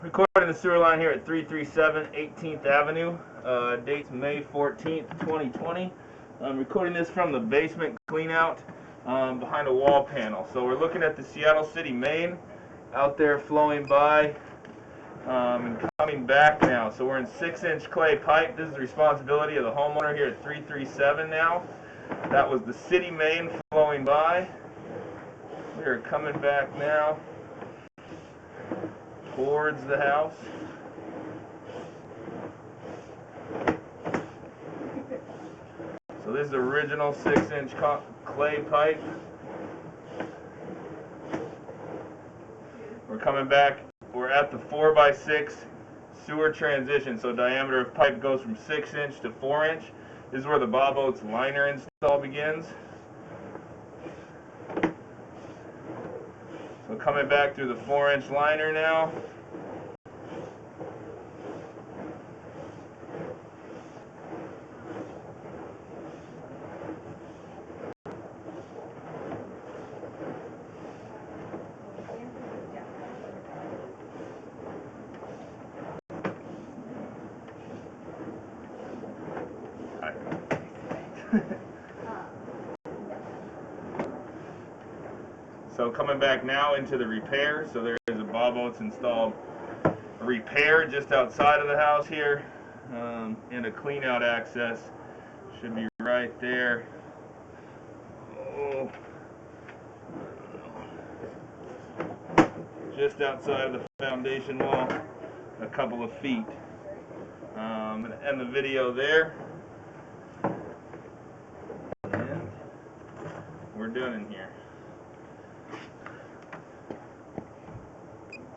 Recording the sewer line here at 337 18th Avenue. Date's May 14th, 2020. I'm recording this from the basement cleanout behind a wall panel. So we're looking at the Seattle City main out there flowing by and coming back now. So we're in 6-inch clay pipe. This is the responsibility of the homeowner here at 337 now. That was the city main flowing by. We are coming back now towards the house. So this is the original 6-inch clay pipe. We're coming back. We're at the 4x6 sewer transition. So diameter of pipe goes from 6-inch to 4-inch. This is where the Bob Oates liner install begins. So coming back through the 4-inch liner now. So coming back now into the repair. So there is a Bob Oates installed repair just outside of the house here, and a clean out access should be right there. Oh, just outside of the foundation wall, a couple of feet. I'm going to end the video there, and we're done in here.